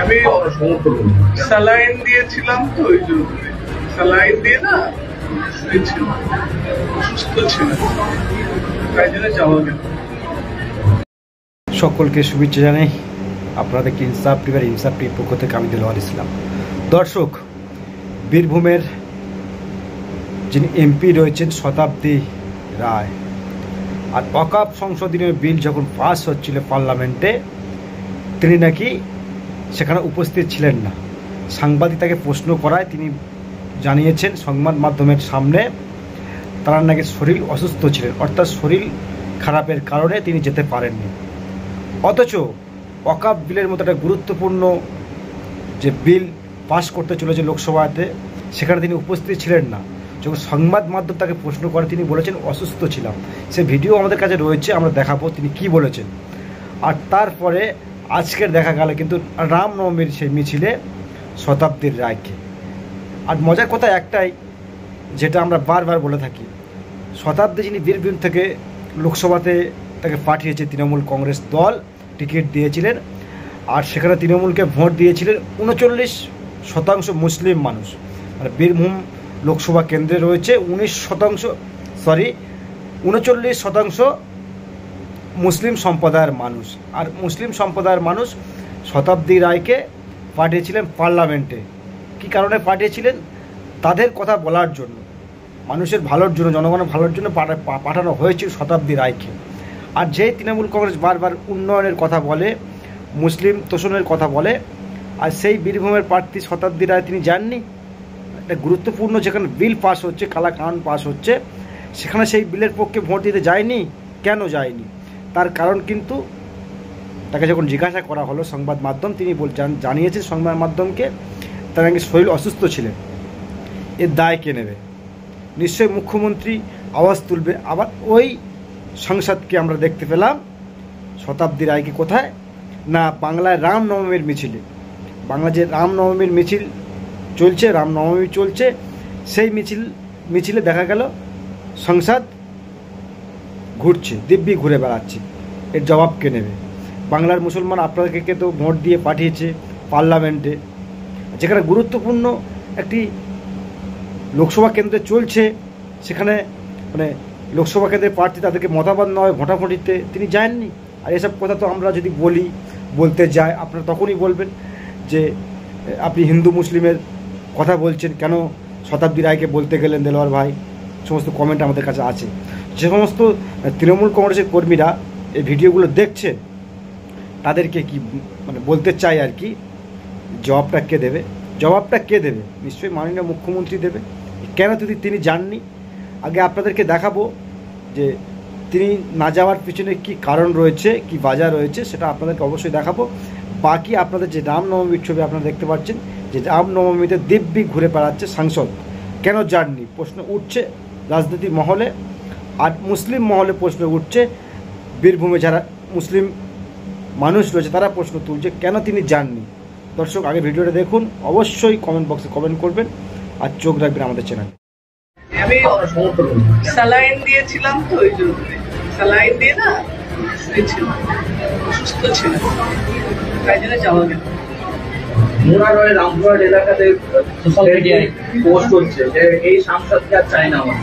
আমি স্যালাইন দিয়েছিলাম তো, ওই জন্য স্যালাইন দিয়ে না শুয়েছিলাম, অসুস্থ ছিল, তাই জন্য যাওয়া গেল। সকলকে শুভেচ্ছা জানাই। আপনাদেরকে ইনসাফ টিভির ইনসাফ টিভির পক্ষ থেকে আমি দেলোয়ার ইসলাম। দর্শক, বীরভূমের যিনি এমপি রয়েছেন শতাব্দী রায়, আর ওয়াকফ সংশোধনী বিল যখন পাস হচ্ছিল পার্লামেন্টে, তিনি নাকি সেখানে উপস্থিত ছিলেন না। সাংবাদিক তাকে প্রশ্ন করায় তিনি জানিয়েছেন সংবাদ মাধ্যমের সামনে তার নাকি শরীর অসুস্থ ছিলেন, অর্থাৎ শরীর খারাপের কারণে তিনি যেতে পারেননি। অথচ ওয়াকফ বিলের মতো একটা গুরুত্বপূর্ণ যে বিল পাস করতে চলেছে লোকসভাতে, সেখানে তিনি উপস্থিত ছিলেন না। যখন সংবাদ মাধ্যম তাকে প্রশ্ন করে তিনি বলেছেন অসুস্থ ছিলাম। সে ভিডিও আমাদের কাছে রয়েছে, আমরা দেখাবো তিনি কি বলেছেন। আর তারপরে আজকের দেখা গেল কিন্তু রামনবমীর সেই মিছিলে শতাব্দীর রায়কে। আর মজার কথা একটাই, যেটা আমরা বারবার বলে থাকি, শতাব্দী যিনি বীরভূম থেকে লোকসভাতে তাকে পাঠিয়েছে তৃণমূল কংগ্রেস দল, টিকিট দিয়েছিলেন, আর সেখানে তৃণমূলকে ভোট দিয়েছিলেন 39% মুসলিম মানুষ। মানে বীরভূম লোকসভা কেন্দ্রে রয়েছে 39% মুসলিম সম্প্রদায়ের মানুষ। আর মুসলিম সম্প্রদায়ের মানুষ শতাব্দী রায়কে পাঠিয়েছিলেন পার্লামেন্টে। কী কারণে পাঠিয়েছিলেন? তাদের কথা বলার জন্য, মানুষের ভালোর জন্য, জনগণের ভালোর জন্য পাঠানো হয়েছিল শতাব্দী রায়কে। আর যেই তৃণমূল কংগ্রেস বারবার উন্নয়নের কথা বলে, মুসলিম তোষণের কথা বলে, আর সেই বীরভূমের প্রার্থী শতাব্দী রায় তিনি যাননি। একটা গুরুত্বপূর্ণ যেখানে বিল পাস হচ্ছে, কালাকানুন পাস হচ্ছে, সেখানে সেই বিলের পক্ষে ভোট দিতে যায়নি। কেন যায়নি? তার কারণ কিন্তু তাকে যখন জিজ্ঞাসা করা হলো সংবাদ মাধ্যম, তিনি জানিয়েছেন সংবাদ মাধ্যমকে তার নাকি শরীর অসুস্থ ছিলেন। এর দায় কে নেবে? নিশ্চয়ই মুখ্যমন্ত্রী আওয়াজ তুলবে। আবার ওই সংসদকে আমরা দেখতে পেলাম শতাব্দী রায়কে কোথায় না, বাংলায় রামনবমীর মিছিলে। বাংলা যে রামনবমীর মিছিল চলছে, রামনবমী চলছে, সেই মিছিলে দেখা গেল সংসদ ঘুরছে, দিব্যি ঘুরে বেড়াচ্ছে। এর জবাব কে নেবে? বাংলার মুসলমান আপনাদেরকে তো ভোট দিয়ে পাঠিয়েছে পার্লামেন্টে, যেখানে গুরুত্বপূর্ণ একটি লোকসভা কেন্দ্রে চলছে, সেখানে মানে লোকসভা কেন্দ্রের প্রার্থী তাদেরকে মতামত নয় ভোটাভুটিতে তিনি যাননি। আর এসব কথা তো আমরা যদি বলতে যাই, আপনারা তখনই বলবেন যে আপনি হিন্দু মুসলিমের কথা বলছেন, কেন শতাব্দী রায়কে বলতে গেলেন দেলোয়ার ভাই? সমস্ত কমেন্ট আমাদের কাছে আছে। যে সমস্ত তৃণমূল কংগ্রেসের কর্মীরা এই ভিডিওগুলো দেখছে, তাদেরকে কি মানে বলতে চাই আর কি, জবাবটা কে দেবে? জবাবটা কে দেবে? নিশ্চয়ই মাননীয় মুখ্যমন্ত্রী দেবে। কেন তিনি যাননি? আগে আপনাদেরকে দেখাবো যে তিনি না যাওয়ার পিছনে কি কারণ রয়েছে, কি বাজার রয়েছে, সেটা আপনাদেরকে অবশ্যই দেখাবো। বাকি আপনাদের যে রামনবমীর ছবি আপনারা দেখতে পাচ্ছেন, যে রামনবমীতে দিব্যি ঘুরে বেড়াচ্ছে সাংসদ, কেন যাননি প্রশ্ন উঠছে রাজনীতি মহলে। আর মুসলিম মহলে প্রশ্ন উঠছে, বীরভূমে যারা মুসলিম মানুষ রয়েছে তারা প্রশ্ন তুলছে কেন তিনি যাননি। দর্শক, আগে ভিডিওটা দেখুন, অবশ্যই কমেন্ট বক্সে কমেন্ট করবেন, আর চোখ রাখবেন আমাদের চ্যানেলে। আমি স্যালাইন দিয়েছিলাম তো, ওই জন্য স্যালাইন দিয়ে না শুয়েছিলাম, অসুস্থ ছিল, তাই জন্য যাওয়া গেল। মোনারয় রামপুরহাট এলাকাতে সোশ্যাল মিডিয়ায় পোস্ট হচ্ছে যে এই সাংসদকে আর চাই না আমার।